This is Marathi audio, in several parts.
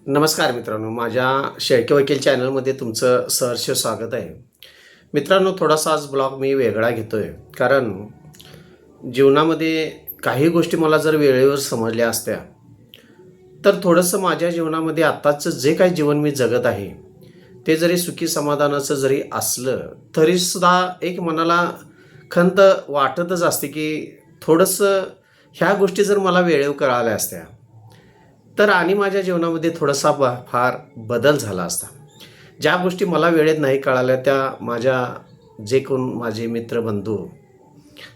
नमस्कार मित्रांनो, माझ्या शेळके वकील चॅनलमध्ये तुमचं सहर्ष स्वागत आहे. मित्रांनो, थोडासा आज ब्लॉग मी वेगळा घेतो आहे, कारण जीवनामध्ये काही गोष्टी मला जर वेळेवर समजल्या असत्या तर थोडंसं माझ्या जीवनामध्ये आत्ताचं जे काही जीवन मी जगत आहे ते जरी सुखी समाधानाचं जरी असलं तरीसुद्धा एक मनाला खंत वाटतच असते की थोडंसं ह्या गोष्टी जर मला वेळेवर कळाल्या असत्या तर आणि माझ्या जीवनामध्ये थोडासा फार बदल झाला असता. ज्या गोष्टी मला वेळेत नाही कळाल्या त्या माझ्या जे कोण माझे मित्रबंधू,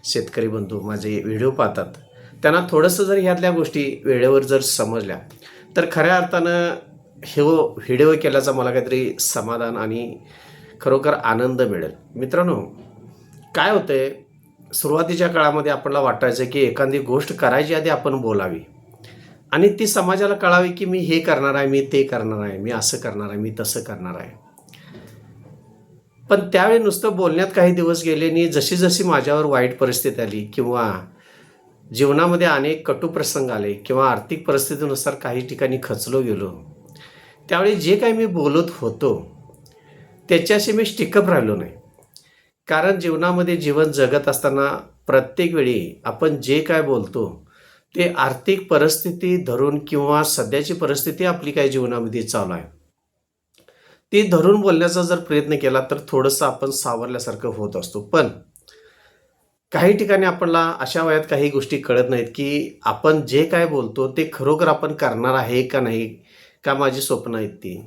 शेतकरी बंधू माझे व्हिडिओ पाहतात त्यांना थोडंसं जर ह्यातल्या गोष्टी वेळेवर जर समजल्या तर खऱ्या अर्थानं हे व्हिडिओ केल्याचा मला काहीतरी समाधान आणि खरोखर आनंद मिळेल. मित्रांनो, काय होतंय, सुरुवातीच्या काळामध्ये आपल्याला वाटायचं की एखादी गोष्ट करायची आधी आपण बोलावी आणि ती समाजाला कळावी की मी हे करणार आहे, मी ते करणार आहे, मी असं करणार आहे, मी तसं करणार आहे. पण त्यावेळी नुसतं बोलण्यात काही दिवस गेले आणि जशी जशी माझ्यावर वाईट परिस्थिती आली किंवा जीवनामध्ये अनेक कटुप्रसंग आले किंवा आर्थिक परिस्थितीनुसार काही ठिकाणी खचलो गेलो, त्यावेळी जे काही मी बोलत होतो त्याच्याशी मी स्टिकअप राहिलो नाही. कारण जीवनामध्ये जीवन जगत असताना प्रत्येक वेळी आपण जे काय बोलतो ते आर्थिक परिस्थिती धरून किंवा सध्याची परिस्थिती आपली काय जीवनामध्ये चालू आहे ती धरून बोलण्याचा जर प्रयत्न केला तर थोडंसं आपण सावरल्यासारखं होत असतो. पण काही ठिकाणी आपल्याला अशा वयात काही गोष्टी कळत नाहीत की आपण जे काय बोलतो ते खरोखर आपण करणार आहे का नाही, का माझी स्वप्न आहेत ती.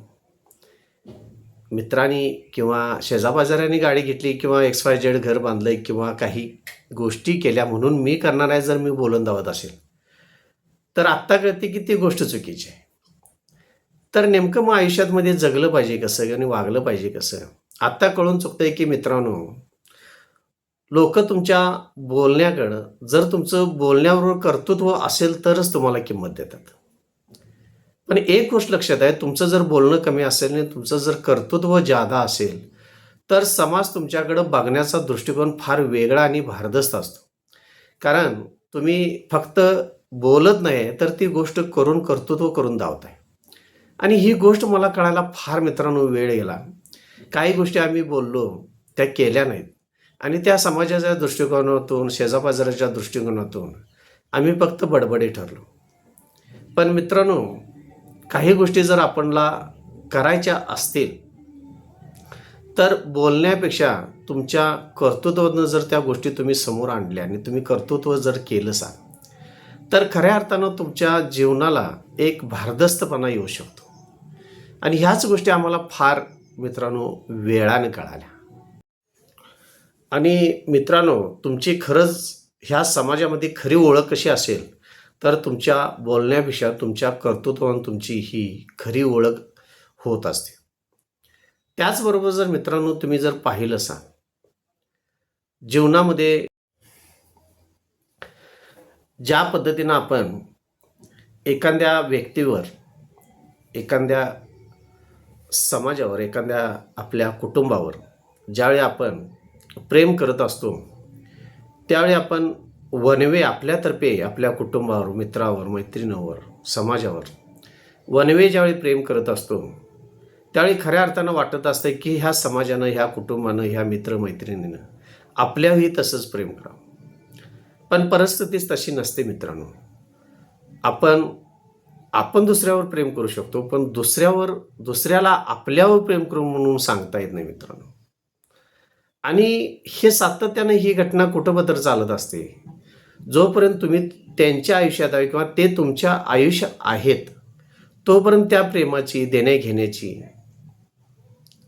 मित्रांनी किंवा शेजापाजाऱ्यांनी गाडी घेतली किंवा XYZ घर बांधलंय किंवा काही गोष्टी केल्या म्हणून मी करणार आहे जर मी बोलून दावत असेल तर आत्ता कळते की ती गोष्ट चुकीची आहे. तर नेमकं मग आयुष्यामध्ये जगलं पाहिजे कसं आणि वागलं पाहिजे कसं आत्ता कळून चुकतंय की मित्रांनो, लोक तुमच्या बोलण्याकडं जर तुमचं बोलण्याबरोबर कर्तृत्व असेल तरच तुम्हाला किंमत देतात. पण एक गोष्ट लक्षात आहे, तुमचं जर बोलणं कमी असेल आणि तुमचं जर कर्तृत्व जादा असेल तर समाज तुमच्याकडं बघण्याचा दृष्टिकोन फार वेगळा आणि भारदस्त असतो. कारण तुम्ही फक्त बोलत नाही तर ती गोष्ट करून कर्तृत्व करून दावताय. आणि ही गोष्ट मला कळायला फार मित्रांनो वेळ गेला. काही गोष्टी आम्ही बोललो त्या केल्या नाहीत आणि त्या समाजाच्या दृष्टिकोनातून शेजापाजाराच्या दृष्टिकोनातून आम्ही फक्त बडबडे ठरलो. पण मित्रांनो, काही गोष्टी जर आपणला करायच्या असतील तर बोलण्यापेक्षा तुमच्या कर्तृत्वानं जर त्या गोष्टी तुम्ही समोर आणल्या आणि तुम्ही कर्तृत्व जर केलं तर खऱ्या अर्थानं तुमच्या जीवनाला एक भारदस्तपणा येऊ शकतो. आणि ह्याच गोष्टी आम्हाला फार मित्रांनो वेळाने कळाल्या. आणि मित्रांनो, तुमची खरंच ह्या समाजामध्ये खरी ओळख कशी असेल तर तुमच्या बोलण्यापेक्षा तुमच्या कर्तृत्वाने तुमची ही खरी ओळख होत असते. त्याचबरोबर जर मित्रांनो तुम्ही जर पाहिलं असा जीवनामध्ये ज्या पद्धतीनं आपण एखाद्या व्यक्तीवर, एखाद्या समाजावर, एखाद्या आपल्या कुटुंबावर ज्यावेळी आपण प्रेम करत असतो त्यावेळी आपण वनवे आपल्यातर्फे आपल्या कुटुंबावर, मित्रावर, मैत्रिणीवर, समाजावर वनवे ज्यावेळी प्रेम करत असतो त्यावेळी खऱ्या अर्थानं वाटत असतं की ह्या समाजानं, ह्या कुटुंबानं, ह्या मित्रमैत्रिणीनं आपल्याही तसंच प्रेम करावं. पण परिस्थितीच तशी नसते मित्रांनो. आपण दुसऱ्यावर प्रेम करू शकतो पण दुसऱ्याला आपल्यावर प्रेम करू म्हणून सांगता येत नाही मित्रांनो. आणि हे सातत्यानं ही घटना कुटुंबात चालत असते. जोपर्यंत तुम्ही त्यांच्या आयुष्यात आहे किंवा ते तुमच्या आयुष्यात आहेत तोपर्यंत त्या प्रेमाची, देण्याघेण्याची,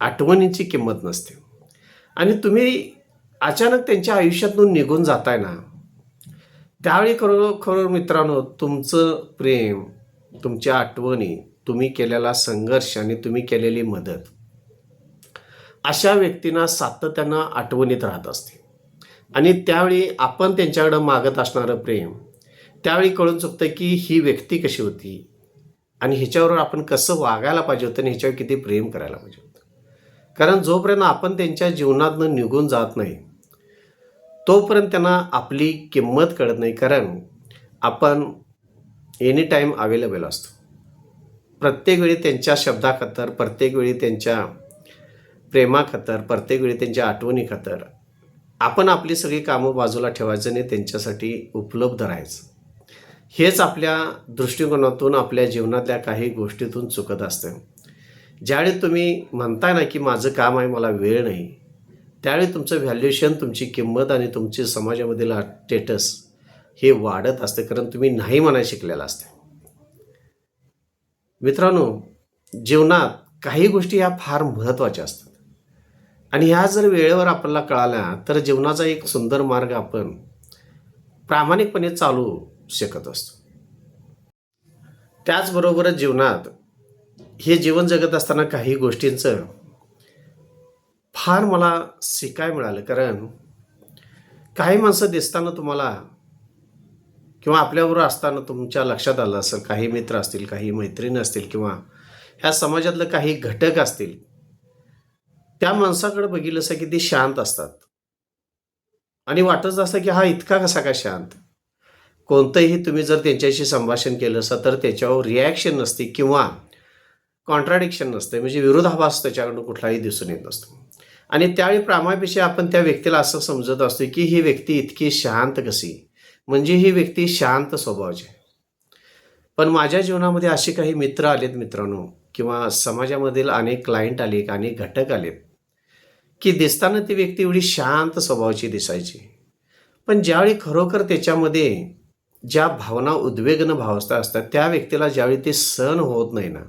आठवणींची किंमत नसते. आणि तुम्ही अचानक त्यांच्या आयुष्यातून निघून जाताय ना, त्यावेळी खरोखर मित्रांनो तुमचं प्रेम, तुमच्या आठवणी, तुम्ही केलेला संघर्ष आणि तुम्ही केलेली मदत अशा व्यक्तींना सातत्यानं आठवणीत राहत असते. आणि त्यावेळी आपण त्यांच्याकडं मागत असणारं प्रेम त्यावेळी कळून चुकतं की ही व्यक्ती कशी होती आणि ह्याच्यावर आपण कसं वागायला पाहिजे होतं आणि ह्याच्यावर किती प्रेम करायला पाहिजे होतं. कारण जोपर्यंत आपण त्यांच्या जीवनातनं निघून जात नाही तोपर्यंत त्यांना आपली किंमत कळत नाही. कारण आपण एनी टाईम अवेलेबल असतो. प्रत्येक वेळी त्यांच्या शब्दाखातर, प्रत्येक वेळी त्यांच्या प्रेमाखातर, प्रत्येक वेळी त्यांच्या आठवणीखातर आपण आपली सगळी कामं बाजूला ठेवायचं आणि त्यांच्यासाठी उपलब्ध राहायचं. हेच आपल्या दृष्टिकोनातून, आपल्या जीवनातल्या काही गोष्टीतून चुकत असतं. ज्यावेळी तुम्ही म्हणताय ना की माझं काम आहे, मला वेळ नाही, त्यावेळी तुमचं व्हॅल्युएशन, तुमची किंमत आणि तुमची समाजामधील स्टेटस हे वाढत असते, कारण तुम्ही नाही म्हणायला शिकलेलं असते. मित्रांनो, जीवनात काही गोष्टी ह्या फार महत्त्वाच्या असतात आणि ह्या जर वेळेवर आपल्याला कळाल्या तर जीवनाचा एक सुंदर मार्ग आपण प्रामाणिकपणे चालू शकत असतो. त्याचबरोबरच जीवनात हे जीवन जगत असताना काही गोष्टींचं फार मला शिकायला मिळालं. कारण काही माणसं दिसताना तुम्हाला किंवा आपल्याबरोबर असताना तुमच्या लक्षात आलं असेल, काही मित्र असतील, काही मैत्रिणी असतील किंवा ह्या समाजातले काही घटक असतील, त्या माणसाकडे बघितलं असं की ते शांत असतात आणि वाटत असतं की हा इतका कसा काय शांत. कोणतंही तुम्ही जर त्यांच्याशी संभाषण केलं असं तर त्याच्यावर रिॲक्शन नसते किंवा कॉन्ट्राडिक्शन नसते, म्हणजे विरोधाभास त्याच्याकडून कुठलाही दिसून येत नसतो. आणि त्यावेळी प्रामाणिकपणे आपण त्या व्यक्तीला असं समजत असतो की ही व्यक्ती इतकी शांत कशी, म्हणजे ही व्यक्ती शांत स्वभावाची आहे. पण माझ्या जीवनामध्ये असे काही मित्र आलेत मित्रांनो, किंवा समाजामधील अनेक क्लायंट आले, अनेक घटक आलेत की दिसताना ती व्यक्ती एवढी शांत स्वभावाची दिसायची, पण ज्यावेळी खरोखर त्याच्यामध्ये ज्या भावना, उद्वेगन भावस्था असतात, त्या व्यक्तीला ज्यावेळी ते सहन होत नाही ना,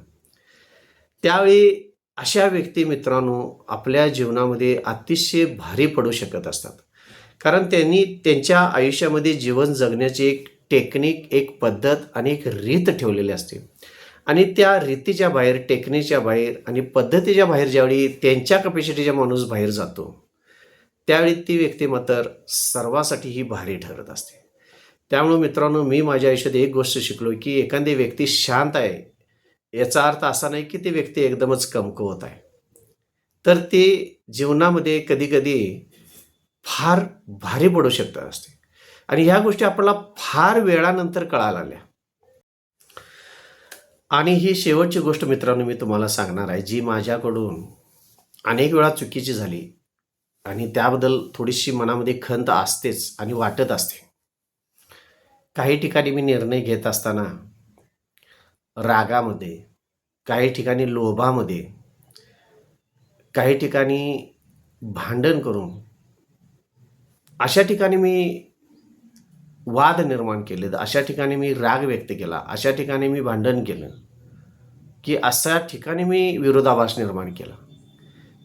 त्यावेळी अशा व्यक्ती मित्रांनो आपल्या जीवनामध्ये अतिशय भारी पडू शकत असतात. कारण त्यांनी त्यांच्या आयुष्यामध्ये जीवन जगण्याची एक टेक्निक, एक पद्धत आणि एक रीत ठेवलेली असते आणि त्या रीतीच्या बाहेर, टेक्निकच्या बाहेर आणि पद्धतीच्या बाहेर ज्यावेळी त्यांच्या कपॅसिटीचा माणूस बाहेर जातो, त्यावेळी ती व्यक्ती मात्र सर्वासाठी ही भारी ठरत असते. त्यामुळे मित्रांनो, मी माझ्या आयुष्यात एक गोष्ट शिकलो की एखादी व्यक्ती शांत आहे याचा अर्थ असा नाही की ती व्यक्ती एकदमच कमकुवत आहे, तर ती जीवनामध्ये कधी-कधी फार भारी पडू शकत असते आणि ह्या गोष्टी आपल्याला फार वेळानंतर कळायला लागल्या. आणि ही शेवटची गोष्ट मित्रांनो मी तुम्हाला सांगणार आहे, जी माझ्याकडून अनेक वेळा चुकीची झाली आणि त्याबद्दल थोडीशी मनामध्ये खंत असतेच आणि वाटत असते. काही ठिकाणी मी निर्णय घेत असताना रागामध्ये, काही ठिकाणी लोभामध्ये, काही ठिकाणी भांडण करून, अशा ठिकाणी मी वाद निर्माण केले, अशा ठिकाणी मी राग व्यक्त केला, अशा ठिकाणी मी भांडण केलं, की अशा ठिकाणी मी विरोधाभास निर्माण केला,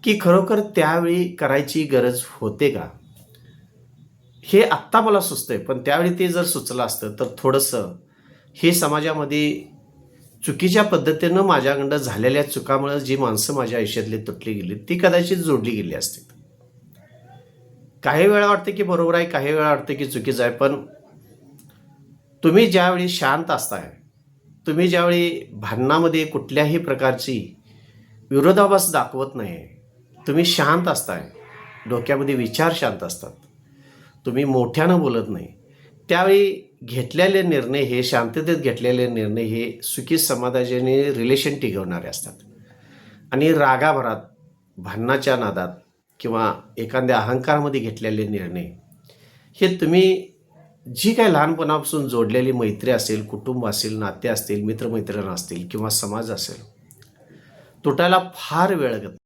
की खरोखर त्यावेळी करायची गरज होते का, हे आत्ता मला सुचतंय. पण त्यावेळी ते जर सुचलं असतं तर थोडंसं हे समाजामध्ये चुकीच्या पद्धतीनं माझ्याकडं झालेल्या चुकामुळे जी माणसं माझ्या आयुष्यातली तुटली गेली, ती कदाचित जोडली गेली असती. काही वेळा वाटतं की बरोबर आहे, काही वेळा वाटतं की चुकीचं आहे. पण तुम्ही ज्यावेळी शांत असताय, तुम्ही ज्यावेळी भांडणामध्ये कुठल्याही प्रकारची विरोधाभास दाखवत नाही, तुम्ही शांत असताय, डोक्यामध्ये विचार शांत असतात, तुम्ही मोठ्यानं बोलत नाही, त्यावेळी घेतलेले निर्णय हे शांततेत घेतलेले निर्णय हे सुखी समाधानाने रिलेशन टिकवणारे असतात. आणि रागाभरात, भांडणाच्या नादात किंवा एखाद्या अहंकारामध्ये घेतलेले निर्णय हे तुम्ही जी काही लहानपणापासून जोडलेली मैत्री असेल, कुटुंब असेल, नाते असतील, मित्रमैत्रिणी असतील किंवा समाज असेल, तुटायला फार वेळ लागत